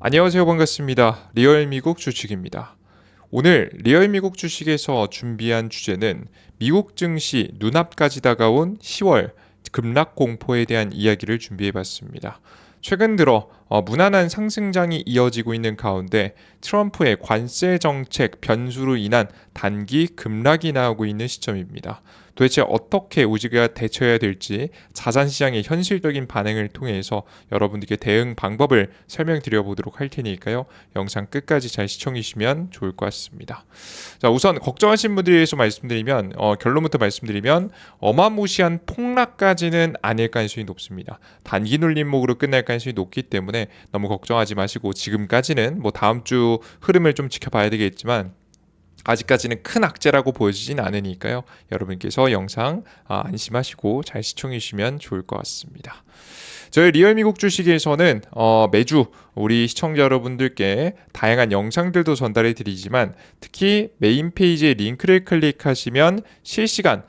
안녕하세요. 반갑습니다. 리얼 미국 주식입니다. 오늘 리얼 미국 주식에서 준비한 주제는 미국 증시 눈앞까지 다가온 10월 급락 공포에 대한 이야기를 준비해 봤습니다. 최근 들어 무난한 상승장이 이어지고 있는 가운데 트럼프의 관세 정책 변수로 인한 단기 급락이 나오고 있는 시점입니다. 도대체 어떻게 우리가 대처해야 될지 자산시장의 현실적인 반응을 통해서 여러분들께 대응 방법을 설명드려 보도록 할 테니까요. 영상 끝까지 잘 시청해 주시면 좋을 것 같습니다. 자, 우선 걱정하신 분들에 대해서 말씀드리면 결론부터 말씀드리면 어마무시한 폭락까지는 아닐 가능성이 높습니다. 단기 눌림목으로 끝날 가능성이 높기 때문에 너무 걱정하지 마시고 지금까지는 뭐 다음 주 흐름을 좀 지켜봐야 되겠지만 아직까지는 큰 악재라고 보여지진 않으니까요. 여러분께서 영상 안심하시고 잘 시청해 주시면 좋을 것 같습니다. 저희 리얼 미국 주식에서는 매주 우리 시청자 여러분들께 다양한 영상들도 전달해 드리지만 특히 메인 페이지에 링크를 클릭하시면 실시간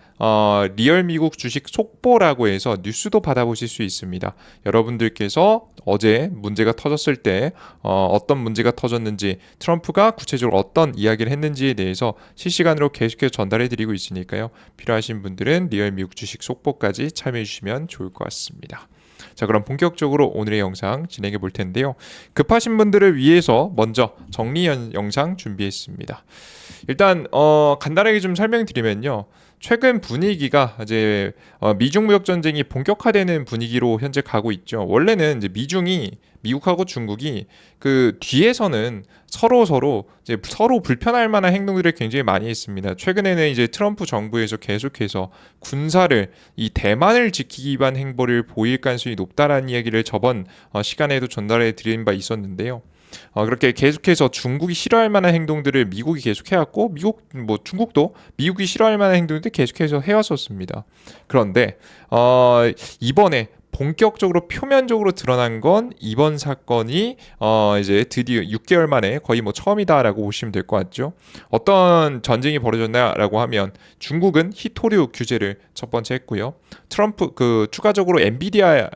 리얼 미국 주식 속보라고 해서 뉴스도 받아보실 수 있습니다. 여러분들께서 어제 문제가 터졌을 때 어떤 문제가 터졌는지 트럼프가 구체적으로 어떤 이야기를 했는지에 대해서 실시간으로 계속해서 전달해 드리고 있으니까요. 필요하신 분들은 리얼 미국 주식 속보까지 참여해 주시면 좋을 것 같습니다. 자, 그럼 본격적으로 오늘의 영상 진행해 볼 텐데요. 급하신 분들을 위해서 먼저 정리 영상 준비했습니다. 일단 간단하게 좀 설명드리면요. 최근 분위기가 이제 미중 무역 전쟁이 본격화되는 분위기로 현재 가고 있죠. 원래는 이제 미국하고 중국이 그 뒤에서는 서로 불편할 만한 행동들을 굉장히 많이 했습니다. 최근에는 이제 트럼프 정부에서 계속해서 군사를 이 대만을 지키기 위한 행보를 보일 가능성이 높다라는 이야기를 저번 시간에도 전달해 드린 바 있었는데요. 그렇게 계속해서 중국이 싫어할 만한 행동들을 미국이 계속 해왔고 중국도 미국이 싫어할 만한 행동들을 계속해서 해왔었습니다. 그런데 이번에 본격적으로 표면적으로 드러난 건 이번 사건이 이제 드디어 6개월 만에 거의 뭐 처음이다라고 보시면 될 것 같죠. 어떤 전쟁이 벌어졌나라고 하면 중국은 히토류 규제를 첫 번째 했고요. 트럼프 추가적으로 엔비디아에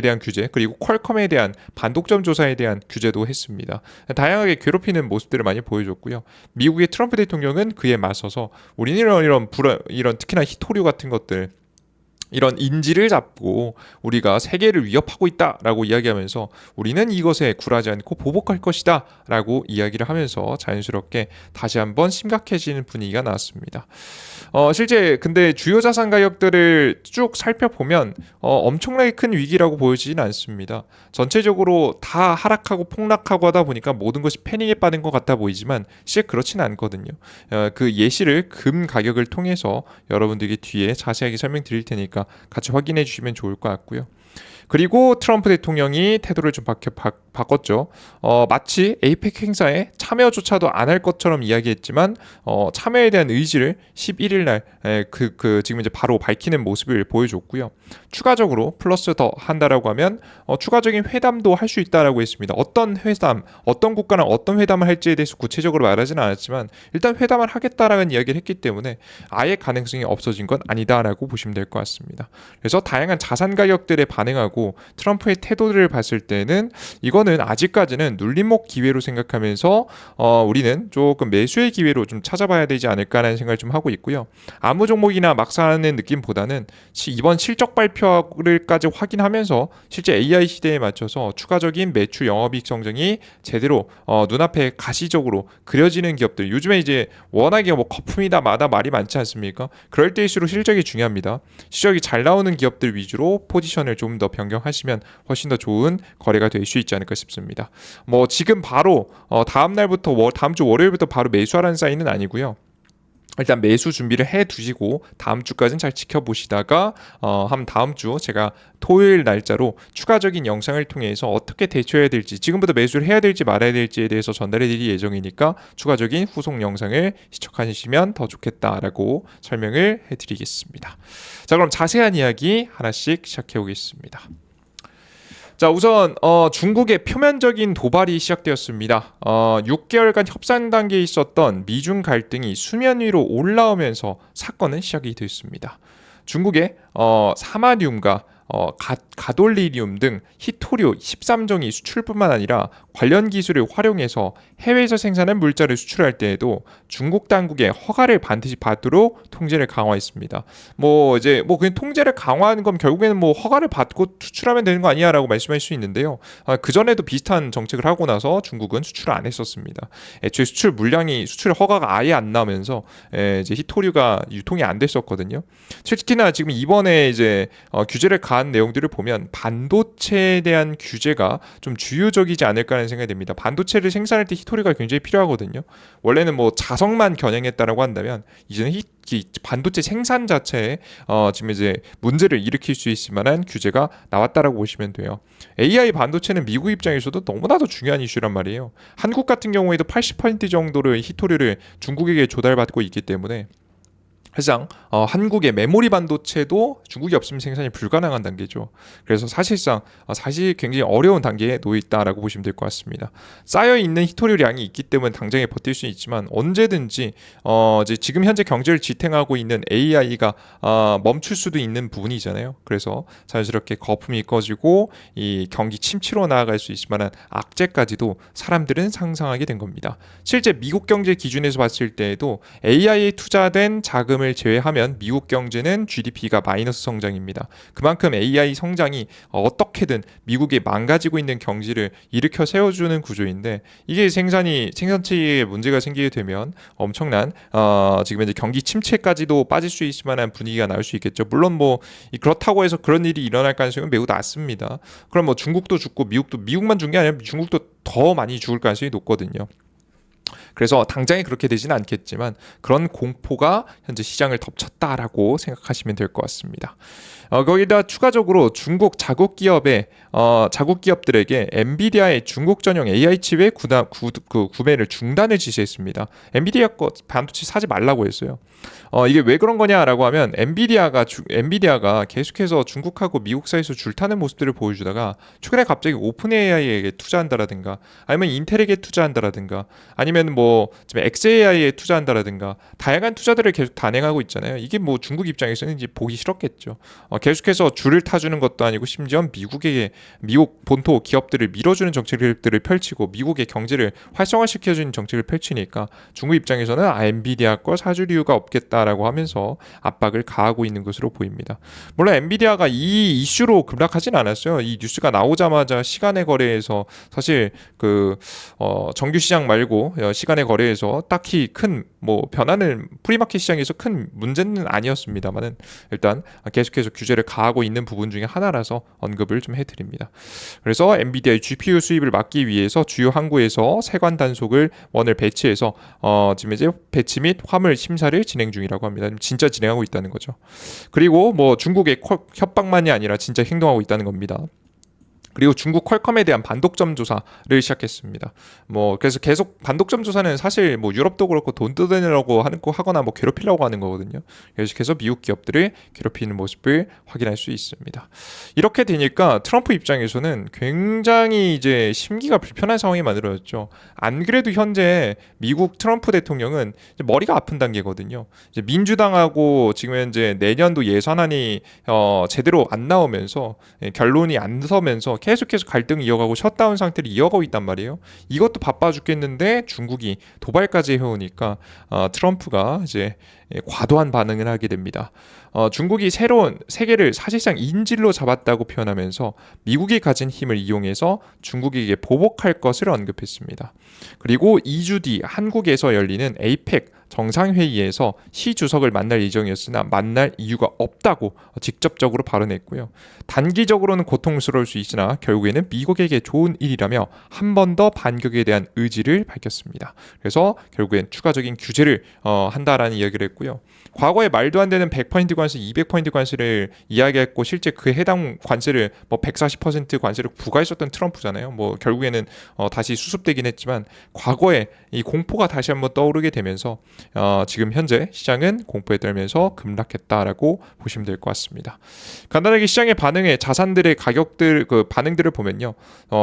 대한 규제 그리고 퀄컴에 대한 반독점 조사에 대한 규제도 했습니다. 다양하게 괴롭히는 모습들을 많이 보여줬고요. 미국의 트럼프 대통령은 그에 맞서서 우리는 이런 특히나 히토류 같은 것들 이런 인지를 잡고 우리가 세계를 위협하고 있다라고 이야기하면서 우리는 이것에 굴하지 않고 보복할 것이다 라고 이야기를 하면서 자연스럽게 다시 한번 심각해지는 분위기가 나왔습니다. 실제 근데 주요 자산 가격들을 쭉 살펴보면 엄청나게 큰 위기라고 보여지진 않습니다. 전체적으로 다 하락하고 폭락하고 하다 보니까 모든 것이 패닉에 빠진 것 같아 보이지만 실제 그렇지는 않거든요. 그 예시를 금 가격을 통해서 여러분들에게 뒤에 자세하게 설명드릴 테니까 같이 확인해 주시면 좋을 것 같고요. 그리고 트럼프 대통령이 태도를 좀 바꿨죠. 마치 에이펙 행사에 참여조차도 안 할 것처럼 이야기했지만 참여에 대한 의지를 11일 날 지금 이제 바로 밝히는 모습을 보여줬고요. 추가적으로 플러스 더 한다라고 하면 추가적인 회담도 할 수 있다라고 했습니다. 어떤 회담, 어떤 국가랑 어떤 회담을 할지에 대해서 구체적으로 말하지는 않았지만 일단 회담을 하겠다라는 이야기를 했기 때문에 아예 가능성이 없어진 건 아니다라고 보시면 될 것 같습니다. 그래서 다양한 자산 가격들에 반응하고 트럼프의 태도를 봤을 때는 이거는 아직까지는 눌림목 기회로 생각하면서 우리는 조금 매수의 기회로 좀 찾아봐야 되지 않을까라는 생각을 좀 하고 있고요. 아무 종목이나 막 사는 느낌보다는 이번 실적 발표를까지 확인하면서 실제 AI 시대에 맞춰서 추가적인 매출 영업이익 성장이 제대로 눈앞에 가시적으로 그려지는 기업들 요즘에 이제 워낙에 뭐 거품이다 마다 말이 많지 않습니까? 그럴 때일수록 실적이 중요합니다. 실적이 잘 나오는 기업들 위주로 포지션을 좀 더 변경하시면 훨씬 더 좋은 거래가 될 수 있지 않을까 싶습니다. 뭐 지금 바로 다음 주 월요일부터 바로 매수하라는 사인은 아니고요. 일단 매수 준비를 해 두시고 다음 주까지는 잘 지켜보시다가 한 다음 주 제가 토요일 날짜로 추가적인 영상을 통해서 어떻게 대처해야 될지 지금부터 매수를 해야 될지 말아야 될지에 대해서 전달해 드릴 예정이니까 추가적인 후속 영상을 시청하시면 더 좋겠다라고 설명을 해 드리겠습니다. 자, 그럼 자세한 이야기 하나씩 시작해 보겠습니다. 자, 우선 중국의 표면적인 도발이 시작되었습니다. 6개월간 협상 단계에 있었던 미중 갈등이 수면 위로 올라오면서 사건은 시작이 됐습니다. 중국의 사마듐과 가돌리늄 등 희토류 13종이 수출뿐만 아니라 관련 기술을 활용해서 해외에서 생산한 물자를 수출할 때에도 중국 당국의 허가를 반드시 받도록 통제를 강화했습니다. 그냥 통제를 강화하는 건 결국에는 뭐 허가를 받고 수출하면 되는 거 아니야라고 말씀할 수 있는데요. 그 전에도 비슷한 정책을 하고 나서 중국은 수출을 안 했었습니다. 애초에 수출 허가가 아예 안 나면서 이제 희토류가 유통이 안 됐었거든요. 특히나 지금 이번에 이제 규제를 가한 내용들을 보면 반도체에 대한 규제가 좀 주요적이지 않을까라는 생각이 듭니다. 반도체를 생산할 때 희토류가 굉장히 필요하거든요. 원래는 뭐 자석만 겨냥했다라고 한다면 이제는 이 반도체 생산 자체에 지금 이제 문제를 일으킬 수 있을 만한 규제가 나왔다라고 보시면 돼요. AI 반도체는 미국 입장에서도 너무나도 중요한 이슈란 말이에요. 한국 같은 경우에도 80% 정도를 희토류를 중국에게 조달받고 있기 때문에 사실상 한국의 메모리 반도체도 중국이 없으면 생산이 불가능한 단계죠. 그래서 사실상 사실 굉장히 어려운 단계에 놓여 있다라고 보시면 될 것 같습니다. 쌓여 있는 희토류량이 있기 때문에 당장에 버틸 수 있지만 언제든지 이제 지금 현재 경제를 지탱하고 있는 AI가 멈출 수도 있는 부분이잖아요. 그래서 자연스럽게 거품이 꺼지고 이 경기 침체로 나아갈 수 있을 만한 악재까지도 사람들은 상상하게 된 겁니다. 실제 미국 경제 기준에서 봤을 때에도 AI에 투자된 자금을 제외하면 미국 경제는 GDP가 마이너스 성장입니다. 그만큼 AI 성장이 어떻게든 미국의 망가지고 있는 경제를 일으켜 세워주는 구조인데 이게 생산체에 문제가 생기게 되면 엄청난 지금 이제 경기 침체까지도 빠질 수 있을 만한 분위기가 나올 수 있겠죠. 물론 뭐 그렇다고 해서 그런 일이 일어날 가능성은 매우 낮습니다. 그럼 뭐 중국도 죽고 미국만 죽은 게 아니라 중국도 더 많이 죽을 가능성이 높거든요. 그래서 당장에 그렇게 되지는 않겠지만 그런 공포가 현재 시장을 덮쳤다라고 생각하시면 될 것 같습니다. 거기다 추가적으로 중국 자국 기업들에게 엔비디아의 중국 전용 AI 칩의 구매를 중단을 지시했습니다. 엔비디아 거 반도체 사지 말라고 했어요. 이게 왜 그런 거냐라고 하면 엔비디아가 계속해서 중국하고 미국 사이에서 줄타는 모습들을 보여주다가 최근에 갑자기 오픈 AI에게 투자한다라든가 아니면 인텔에게 투자한다라든가 아니면 뭐 지금 XAI에 투자한다라든가 다양한 투자들을 계속 단행하고 있잖아요. 이게 뭐 중국 입장에서는 이제 보기 싫었겠죠. 계속해서 줄을 타주는 것도 아니고 심지어 미국 본토 기업들을 밀어주는 정책들을 펼치고 미국의 경제를 활성화시켜주는 정책을 펼치니까 중국 입장에서는 엔비디아 걸 사줄 이유가 없겠다라고 하면서 압박을 가하고 있는 것으로 보입니다. 물론 엔비디아가 이 이슈로 급락하진 않았어요. 이 뉴스가 나오자마자 시간의 거래에서 사실 정규 시장 말고 시간의 거래에서 딱히 큰 뭐 변화는 프리마켓 시장에서 큰 문제는 아니었습니다만은 일단 계속해서 규제를 가하고 있는 부분 중에 하나라서 언급을 좀 해드립니다. 그래서 엔비디아의 GPU 수입을 막기 위해서 주요 항구에서 세관 단속원을 배치해서 지금 이제 배치 및 화물 심사를 진행 중이라고 합니다. 진짜 진행하고 있다는 거죠. 그리고 뭐 중국의 협박만이 아니라 진짜 행동하고 있다는 겁니다. 그리고 중국 퀄컴에 대한 반독점 조사를 시작했습니다. 그래서 계속 반독점 조사는 사실 뭐 유럽도 그렇고 돈 뜯어내려고 하거나 뭐 괴롭히려고 하는 거거든요. 계속해서 미국 기업들을 괴롭히는 모습을 확인할 수 있습니다. 이렇게 되니까 트럼프 입장에서는 굉장히 이제 심기가 불편한 상황이 만들어졌죠. 안 그래도 현재 미국 트럼프 대통령은 머리가 아픈 단계거든요. 이제 민주당하고 지금 현재 내년도 예산안이 제대로 안 나오면서 결론이 안 서면서 계속해서 갈등을 이어가고 셧다운 상태를 이어가고 있단 말이에요. 이것도 바빠 죽겠는데 중국이 도발까지 해오니까 트럼프가 이제 과도한 반응을 하게 됩니다. 중국이 새로운 세계를 사실상 인질로 잡았다고 표현하면서 미국이 가진 힘을 이용해서 중국에게 보복할 것을 언급했습니다. 그리고 2주 뒤 한국에서 열리는 에이펙 정상회의에서 시 주석을 만날 예정이었으나 만날 이유가 없다고 직접적으로 발언했고요. 단기적으로는 고통스러울 수 있으나 결국에는 미국에게 좋은 일이라며 한 번 더 반격에 대한 의지를 밝혔습니다. 그래서 결국엔 추가적인 규제를 한다라는 이야기를 했고요. 과거에 말도 안 되는 100% 관세, 200% 관세를 이야기했고 실제 그 해당 관세를 140% 관세를 부과했었던 트럼프잖아요. 결국에는 다시 수습되긴 했지만 과거에 이 공포가 다시 한번 떠오르게 되면서 지금 현재 시장은 공포에 떨면서 급락했다라고 보시면 될 것 같습니다. 간단하게 시장의 반응에 자산들의 가격들 반응들을 보면요.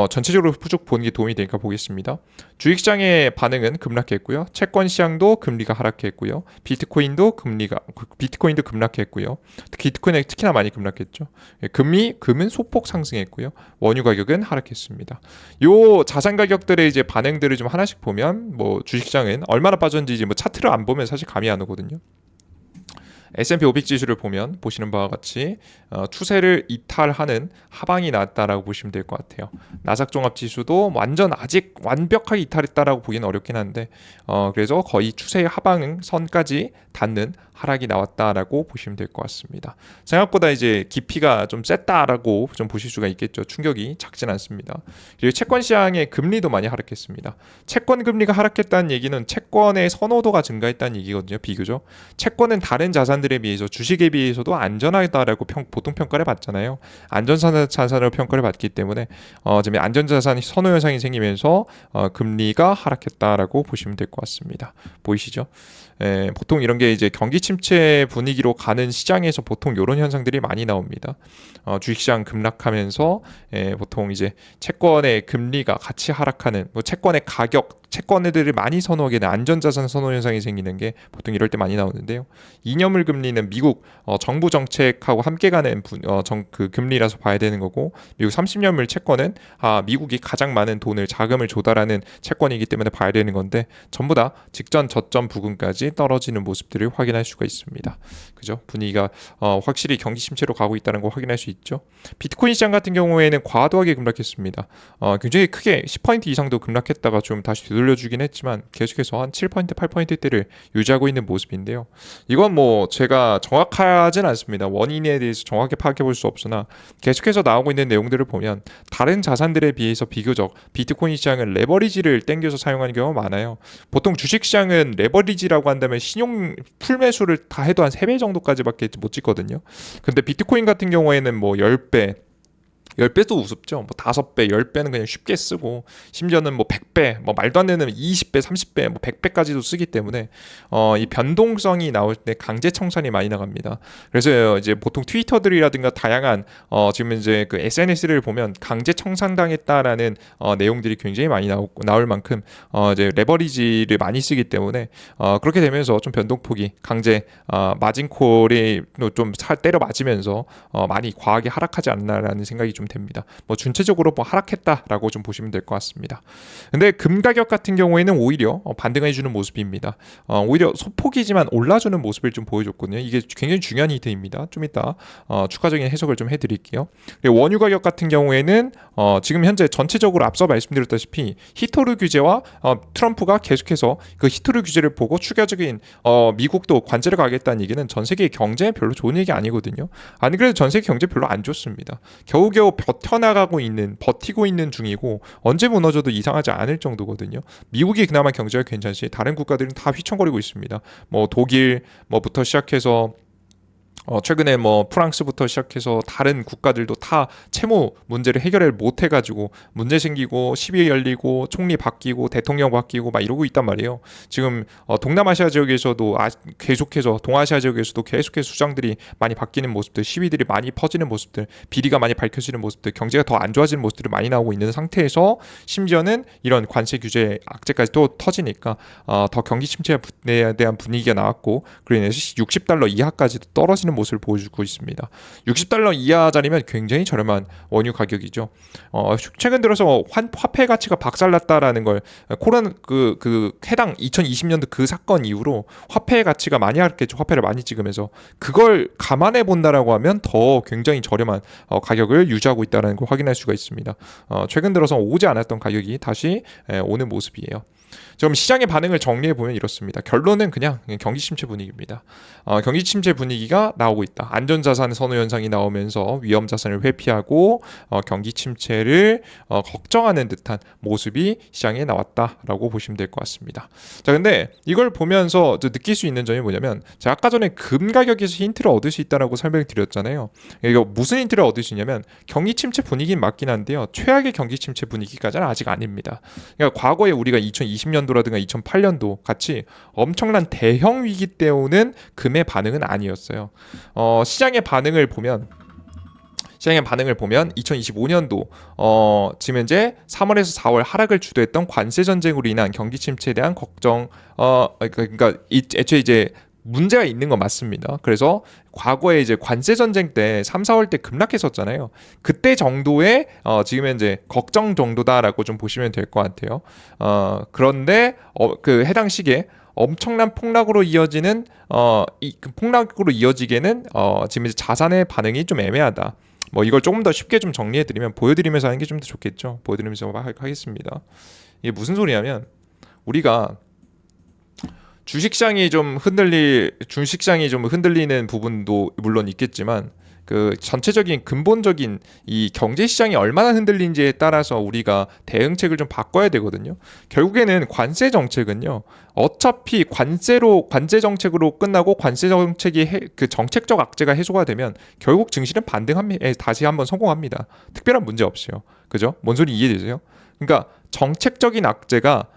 전체적으로 쭉 보는 게 도움이 되니까 보겠습니다. 주식시장의 반응은 급락했고요. 채권 시장도 금리가 하락했고요. 비트코인도 금리 금리가 비트코인도 급락했고요. 비트코인이 특히나 많이 급락했죠. 금은 소폭 상승했고요. 원유 가격은 하락했습니다. 요 자산 가격들의 이제 반응들을 좀 하나씩 보면 뭐 주식시장은 얼마나 빠졌는지 이제 뭐 차트를 안 보면 사실 감이 안 오거든요. S&P 500 지수를 보면 보시는 바와 같이 추세를 이탈하는 하방이 나왔다라고 보시면 될 것 같아요. 나스닥 종합 지수도 완전 아직 완벽하게 이탈했다라고 보기는 어렵긴 한데 그래서 거의 추세의 하방선까지 닿는 하락이 나왔다라고 보시면 될 것 같습니다. 생각보다 이제 깊이가 좀 셌다라고 좀 보실 수가 있겠죠. 충격이 작진 않습니다. 그리고 채권 시장의 금리도 많이 하락했습니다. 채권 금리가 하락했다는 얘기는 채권의 선호도가 증가했다는 얘기거든요. 비교적 채권은 다른 자산들에 비해서 주식에 비해서도 안전하다라고 보통 평가를 받잖아요. 안전자산으로 평가를 받기 때문에 지금 안전자산 선호 현상이 생기면서 금리가 하락했다라고 보시면 될 것 같습니다. 보이시죠? 보통 이런 게 이제 경기 침체 분위기로 가는 시장에서 보통 이런 현상들이 많이 나옵니다. 주식시장 급락하면서 보통 이제 채권의 금리가 같이 하락하는 뭐 채권의 가격, 채권들을 많이 선호하게 되는 안전자산 선호 현상이 생기는 게 보통 이럴 때 많이 나오는데요. 2년물 금리는 미국 정부 정책하고 함께 가는 그 금리라서 봐야 되는 거고 미국 30년물 채권은 미국이 가장 많은 돈을 자금을 조달하는 채권이기 때문에 봐야 되는 건데 전부 다 직전 저점 부근까지 떨어지는 모습들을 확인할 수가 있습니다. 그죠? 분위기가 확실히 경기 침체로 가고 있다는 거 확인할 수 있죠. 비트코인 시장 같은 경우에는 과도하게 급락했습니다. 굉장히 크게 10% 이상도 급락했다가 좀 다시 되돌려주긴 했지만 계속해서 한 7%, 8%대를 유지하고 있는 모습인데요. 이건 뭐 제가 정확하진 않습니다. 원인에 대해서 정확히 파악해 볼 수 없으나 계속해서 나오고 있는 내용들을 보면 다른 자산들에 비해서 비교적 비트코인 시장은 레버리지를 땡겨서 사용하는 경우가 많아요. 보통 주식시장은 레버리지라고 한다면 신용 풀매수를 다 해도 한 3배 정도까지밖에 못 찍거든요. 근데 비트코인 같은 경우에는 뭐 10배 10배도 우습죠. 뭐 5배, 10배는 그냥 쉽게 쓰고 심지어는 뭐 100배, 뭐 말도 안 되는 20배, 30배, 뭐 100배까지도 쓰기 때문에 이 변동성이 나올 때 강제 청산이 많이 나갑니다. 그래서 이제 보통 트위터들이라든가 다양한 지금 이제 그 SNS를 보면 강제 청산당했다라는 내용들이 굉장히 많이 나올 만큼 이제 레버리지를 많이 쓰기 때문에 그렇게 되면서 좀 변동폭이 강제 마진콜이 좀 때려 맞으면서 많이 과하게 하락하지 않나라는 생각이 좀 됩니다. 뭐 전체적으로 뭐 하락했다라고 좀 보시면 될 것 같습니다. 근데 금 가격 같은 경우에는 오히려 반등해주는 모습입니다. 오히려 소폭이지만 올라주는 모습을 좀 보여줬거든요. 이게 굉장히 중요한 히트입니다. 좀 이따 추가적인 해석을 좀 해드릴게요. 원유 가격 같은 경우에는 지금 현재 전체적으로 앞서 말씀드렸다시피 히토르 규제와 트럼프가 계속해서 그 히토르 규제를 보고 추가적인 미국도 관제를 가겠다는 얘기는 전 세계 경제에 별로 좋은 얘기 아니거든요. 아니 그래도 전 세계 경제 별로 안 좋습니다. 겨우겨우 버티고 있는 중이고 언제 무너져도 이상하지 않을 정도거든요. 미국이 그나마 경제가 괜찮지 다른 국가들은 다 휘청거리고 있습니다. 뭐 독일 뭐부터 시작해서 최근에 뭐 프랑스부터 시작해서 다른 국가들도 다 채무 문제를 해결을 못 해가지고 문제 생기고 시위 열리고 총리 바뀌고 대통령 바뀌고 막 이러고 있단 말이에요. 지금 동남아시아 지역에서도 계속해서 동아시아 지역에서도 계속해서 수장들이 많이 바뀌는 모습들, 시위들이 많이 퍼지는 모습들, 비리가 많이 밝혀지는 모습들, 경제가 더 안 좋아지는 모습들이 많이 나오고 있는 상태에서 심지어는 이런 관세 규제 악재까지 또 터지니까 더 경기 침체에 대한 분위기가 나왔고 그로 인해서 $60 이하까지도 떨어지는 모습을 보여주고 있습니다. $60 이하짜리면 굉장히 저렴한 원유 가격이죠. 최근 들어서 화폐 가치가 박살났다라는 걸 코로나 그 해당 2020년도 그 사건 이후로 화폐 가치가 많이 하락했죠. 화폐를 많이 찍으면서 그걸 감안해 본다라고 하면 더 굉장히 저렴한 가격을 유지하고 있다는 걸 확인할 수가 있습니다. 최근 들어서 오지 않았던 가격이 다시 오는 모습이에요. 지금 시장의 반응을 정리해 보면 이렇습니다. 결론은 그냥 경기 침체 분위기입니다. 경기 침체 분위기가 나오고 있다. 안전자산 선호 현상이 나오면서 위험 자산을 회피하고 경기 침체를 걱정하는 듯한 모습이 시장에 나왔다라고 보시면 될 것 같습니다. 자, 근데 이걸 보면서 느낄 수 있는 점이 뭐냐면 제가 아까 전에 금 가격에서 힌트를 얻을 수 있다라고 설명을 드렸잖아요. 이거 무슨 힌트를 얻을 수 있냐면 경기 침체 분위기는 맞긴 한데요. 최악의 경기 침체 분위기까지는 아직 아닙니다. 그러니까 과거에 우리가 2020년도라든가 2008년도 같이 엄청난 대형 위기 때 오는 금의 반응은 아니었어요. 시장의 반응을 보면 2025년도 지금 현재 3월에서 4월 하락을 주도했던 관세 전쟁으로 인한 경기 침체에 대한 걱정 그러니까 애초에 이제 문제가 있는 건 맞습니다. 그래서 과거에 이제 관세 전쟁 때 3, 4월 때 급락했었잖아요. 그때 정도의 지금 현재 걱정 정도다라고 좀 보시면 될 것 같아요. 그런데 그 해당 시기에 엄청난 폭락으로 이어지는 그 폭락으로 이어지게는 지금 이제 자산의 반응이 좀 애매하다. 뭐 이걸 조금 더 쉽게 좀 정리해드리면 보여드리면서 하는 게 좀 더 좋겠죠. 보여드리면서 하겠습니다. 이게 무슨 소리냐면 우리가 주식시장이 좀 흔들리는 부분도 물론 있겠지만 그 전체적인 근본적인 이 경제 시장이 얼마나 흔들린지에 따라서 우리가 대응책을 좀 바꿔야 되거든요. 결국에는 관세 정책은요. 어차피 관세 정책으로 끝나고 관세 정책이 그 정책적 악재가 해소가 되면 결국 증시는 반등합니다. 다시 한번 성공합니다. 특별한 문제 없이요. 그죠? 뭔 소리 이해되세요? 그러니까 정책적인 악재가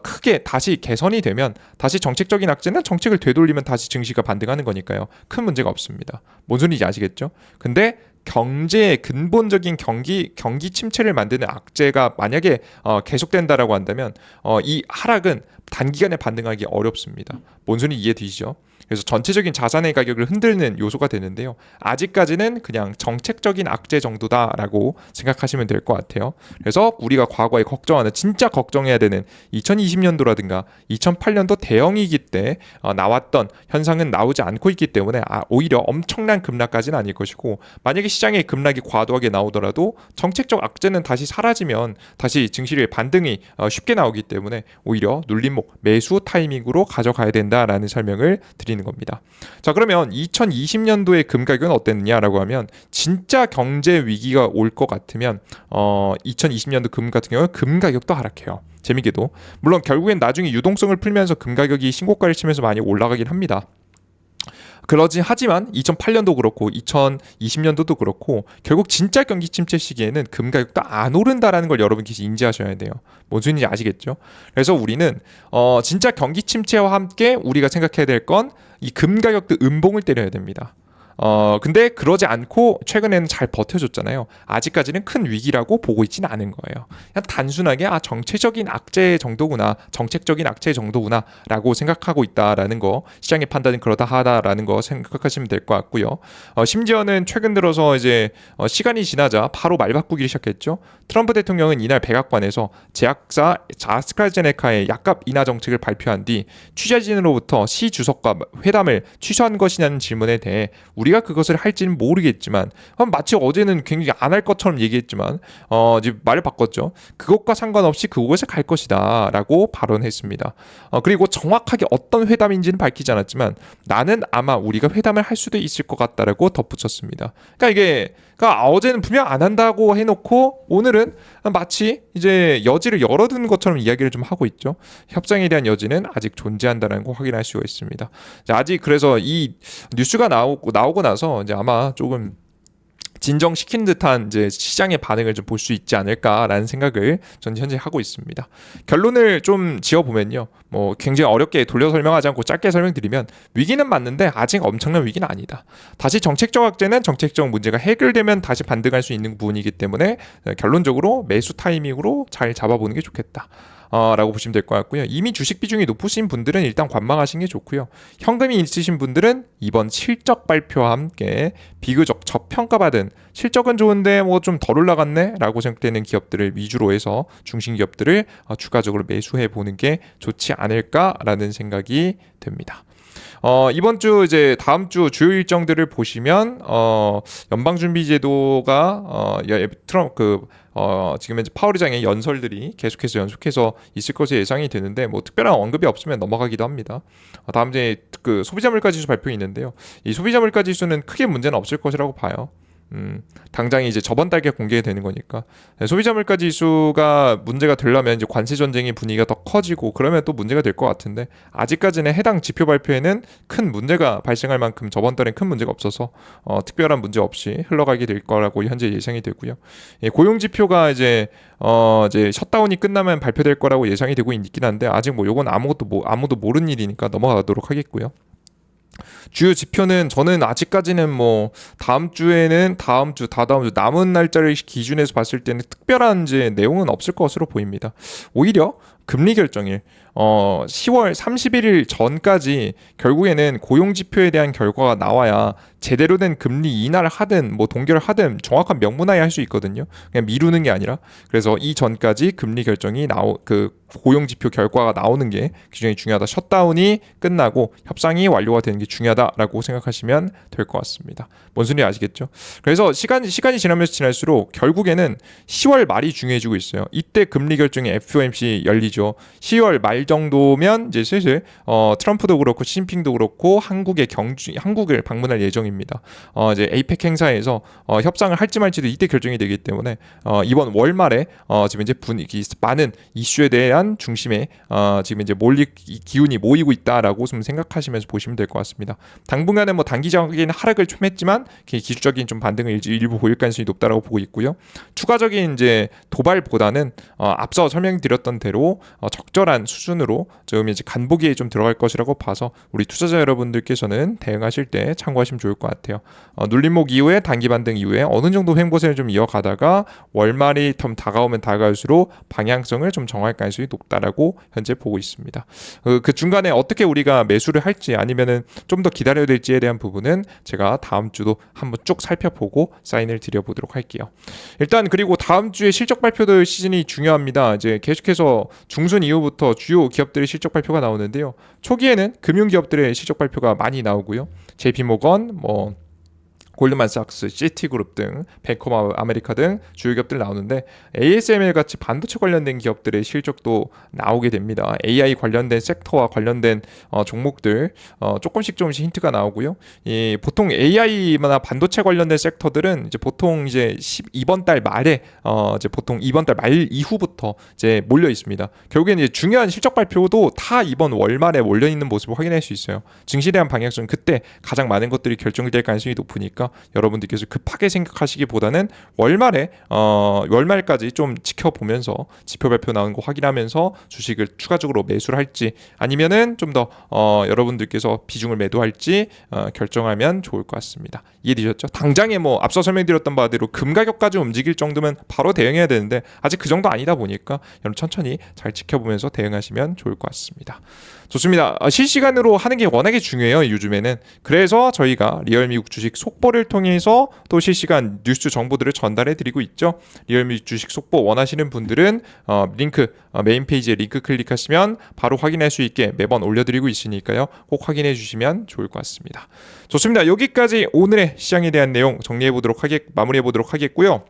크게 다시 개선이 되면 다시 정책적인 악재는 정책을 되돌리면 다시 증시가 반등하는 거니까요. 큰 문제가 없습니다. 뭔 소리인지 아시겠죠? 근데 경제의 근본적인 경기 침체를 만드는 악재가 만약에 계속된다라고 한다면 이 하락은 단기간에 반등하기 어렵습니다. 뭔 소리 이해되시죠? 그래서 전체적인 자산의 가격을 흔드는 요소가 되는데요. 아직까지는 그냥 정책적인 악재 정도다라고 생각하시면 될 것 같아요. 그래서 우리가 과거에 걱정하는 진짜 걱정해야 되는 2020년도라든가 2008년도 대형위기 때 나왔던 현상은 나오지 않고 있기 때문에 오히려 엄청난 급락까지는 아닐 것이고 만약에 시장의 급락이 과도하게 나오더라도 정책적 악재는 다시 사라지면 다시 증시의 반등이 쉽게 나오기 때문에 오히려 눌림목 매수 타이밍으로 가져가야 된다라는 설명을 드리는 겁니다. 자, 그러면 2020년도의 금 가격은 어땠느냐라고 하면 진짜 경제 위기가 올 것 같으면 2020년도 금 같은 경우는 금 가격도 하락해요. 재미게도 물론 결국엔 나중에 유동성을 풀면서 금 가격이 신고가를 치면서 많이 올라가긴 합니다. 그러지 하지만 2008년도 그렇고 2020년도도 그렇고 결국 진짜 경기 침체 시기에는 금 가격도 안 오른다라는 걸 여러분께서 인지하셔야 돼요. 뭔 소리인지 아시겠죠? 그래서 우리는 진짜 경기 침체와 함께 우리가 생각해야 될 건 이 금 가격도 음봉을 때려야 됩니다. 근데 그러지 않고 최근에는 잘 버텨줬잖아요. 아직까지는 큰 위기라고 보고 있지는 않은 거예요. 그냥 단순하게 정책적인 악재 정도구나, 정책적인 악재 정도구나라고 생각하고 있다라는 거, 시장의 판단은 그러다 하다라는 거 생각하시면 될 것 같고요. 심지어는 최근 들어서 이제 시간이 지나자 바로 말 바꾸기 시작했죠. 트럼프 대통령은 이날 백악관에서 제약사 아스트라제네카의 약값 인하 정책을 발표한 뒤 취재진으로부터 시 주석과 회담을 취소한 것이냐는 질문에 대해 우리가 그것을 할지는 모르겠지만 마치 어제는 굉장히 안 할 것처럼 얘기했지만 이제 말을 바꿨죠. 그것과 상관없이 그곳에 갈 것이다 라고 발언했습니다. 그리고 정확하게 어떤 회담인지는 밝히지 않았지만 나는 아마 우리가 회담을 할 수도 있을 것 같다라고 덧붙였습니다. 그러니까 어제는 분명 안 한다고 해놓고 오늘은 마치 이제 여지를 열어둔 것처럼 이야기를 좀 하고 있죠. 협상에 대한 여지는 아직 존재한다는 거 확인할 수가 있습니다. 아직 그래서 이 뉴스가 나오고 나서 이제 아마 조금 진정시킨 듯한 이제 시장의 반응을 좀 볼 수 있지 않을까라는 생각을 저는 현재 하고 있습니다. 결론을 좀 지어보면요. 뭐 굉장히 어렵게 돌려 설명하지 않고 짧게 설명드리면 위기는 맞는데 아직 엄청난 위기는 아니다. 다시 정책적 악재는 정책적 문제가 해결되면 다시 반등할 수 있는 부분이기 때문에 결론적으로 매수 타이밍으로 잘 잡아보는 게 좋겠다. 라고 보시면 될 것 같고요. 이미 주식 비중이 높으신 분들은 일단 관망하시는 게 좋고요. 현금이 있으신 분들은 이번 실적 발표와 함께 비교적 저평가받은 실적은 좋은데 뭐 좀 덜 올라갔네 라고 생각되는 기업들을 위주로 해서 중심 기업들을 추가적으로 매수해 보는 게 좋지 않을까라는 생각이 듭니다. 이번 주 이제 다음 주 주요 일정들을 보시면 연방준비제도가 지금 현재 파월 의장의 연설들이 연속해서 있을 것이 예상이 되는데 뭐 특별한 언급이 없으면 넘어가기도 합니다. 다음 주에 그 소비자 물가 지수 발표 있는데요. 이 소비자 물가 지수는 크게 문제는 없을 것이라고 봐요. 당장이 이제 저번 달에 공개되는 거니까 소비자 물가 지수가 문제가 되려면 이제 관세 전쟁의 분위기가 더 커지고 그러면 또 문제가 될 것 같은데 아직까지는 해당 지표 발표에는 큰 문제가 발생할 만큼 저번 달엔 큰 문제가 없어서 특별한 문제 없이 흘러가게 될 거라고 현재 예상이 되고요. 고용 지표가 이제 셧다운이 끝나면 발표될 거라고 예상이 되고 있긴 한데 아직 뭐 요건 아무도 모르는 일이니까 넘어가도록 하겠고요. 주요 지표는 저는 아직까지는 뭐 다음 주에는 다음 주, 다다음 주 남은 날짜를 기준해서 봤을 때는 특별한 이제 내용은 없을 것으로 보입니다. 오히려 금리 결정일 10월 31일 전까지 결국에는 고용 지표에 대한 결과가 나와야 제대로 된 금리 인하를 하든 뭐 동결을 하든 정확한 명분하에 할 수 있거든요. 그냥 미루는 게 아니라. 그래서 이 전까지 금리 결정이 고용 지표 결과가 나오는 게 굉장히 중요하다. 셧다운이 끝나고 협상이 완료가 되는 게 중요하다라고 생각하시면 될 것 같습니다. 뭔 소리 아시겠죠? 그래서 시간이 지나면서 지날수록 결국에는 10월 말이 중요해지고 있어요. 이때 금리 결정이 FOMC 열리죠. 10월 말 정도면 이제 슬슬 트럼프도 그렇고 시진핑도 그렇고 한국을 방문할 예정입니다. 이제 에이펙 행사에서 협상을 할지 말지도 이때 결정이 되기 때문에 이번 월말에 지금 이제 분위기 많은 이슈에 대한 중심에 지금 이제 기운이 모이고 있다라고 좀 생각하시면서 보시면 될 것 같습니다. 당분간은 뭐 단기적인 하락을 좀 했지만 기술적인 좀 반등을 일부 보일 가능성이 높다라고 보고 있고요. 추가적인 이제 도발보다는 앞서 설명드렸던 대로 적절한 수준으로 좀 이제 간보기에 좀 들어갈 것이라고 봐서 우리 투자자 여러분들께서는 대응하실 때 참고하시면 좋을 것 같아요. 눌림목 이후에 단기 반등 이후에 어느 정도 횡보세를 좀 이어가다가 월말이 좀 다가오면 다가올수록 방향성을 좀 정할 가능성이 높다라고 현재 보고 있습니다. 그 중간에 어떻게 우리가 매수를 할지 아니면은 좀 더 기다려야 될지에 대한 부분은 제가 다음 주도 한번 쭉 살펴보고 사인을 드려보도록 할게요. 일단 그리고 다음 주에 실적 발표들 시즌이 중요합니다. 이제 계속해서 중순 이후부터 주요 기업들의 실적 발표가 나오는데요. 초기에는 금융 기업들의 실적 발표가 많이 나오고요. JP모건, 골드만삭스, 시티그룹 등 뱅크 오브 아메리카 등 주요 기업들 나오는데 ASML 같이 반도체 관련된 기업들의 실적도 나오게 됩니다. AI 관련된 섹터와 관련된 종목들 조금씩 힌트가 나오고요. 보통 AI나 반도체 관련된 섹터들은 이제 보통 이제 이번 달 말에 이제 보통 이번 달 말 이후부터 이제 몰려 있습니다. 결국에는 이제 중요한 실적 발표도 다 이번 월말에 몰려 있는 모습을 확인할 수 있어요. 증시에 대한 방향성 그때 가장 많은 것들이 결정될 가능성이 높으니까 여러분들께서 급하게 생각하시기보다는 월말까지 좀 지켜보면서 지표 발표 나온 거 확인하면서 주식을 추가적으로 매수를 할지 아니면은 좀 더 여러분들께서 비중을 매도할지 결정하면 좋을 것 같습니다. 이해되셨죠? 당장에 뭐 앞서 설명드렸던 바대로 금 가격까지 움직일 정도면 바로 대응해야 되는데 아직 그 정도 아니다 보니까 여러분 천천히 잘 지켜보면서 대응하시면 좋을 것 같습니다. 좋습니다. 실시간으로 하는 게 워낙에 중요해요. 요즘에는. 그래서 저희가 리얼 미국 주식 속보를 통해서 또 실시간 뉴스 정보들을 전달해 드리고 있죠. 리얼 미국 주식 속보 원하시는 분들은 메인 페이지에 링크 클릭하시면 바로 확인할 수 있게 매번 올려드리고 있으니까요. 꼭 확인해 주시면 좋을 것 같습니다. 좋습니다. 여기까지 오늘의 시장에 대한 내용 마무리해 보도록 하겠고요.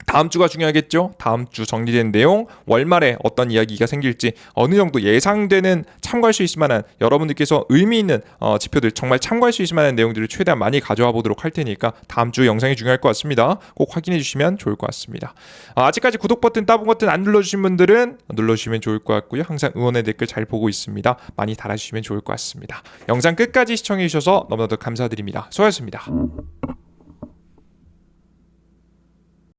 다음 주가 중요하겠죠. 다음 주 정리된 내용, 월말에 어떤 이야기가 생길지 어느 정도 예상되는 참고할 수 있을 만한 여러분들께서 의미 있는 지표들 정말 참고할 수 있을 만한 내용들을 최대한 많이 가져와 보도록 할 테니까 다음 주 영상이 중요할 것 같습니다. 꼭 확인해 주시면 좋을 것 같습니다. 아직까지 구독 버튼, 따봉 버튼 안 눌러주신 분들은 눌러주시면 좋을 것 같고요. 항상 응원의 댓글 잘 보고 있습니다. 많이 달아주시면 좋을 것 같습니다. 영상 끝까지 시청해 주셔서 너무나도 감사드립니다. 수고하셨습니다.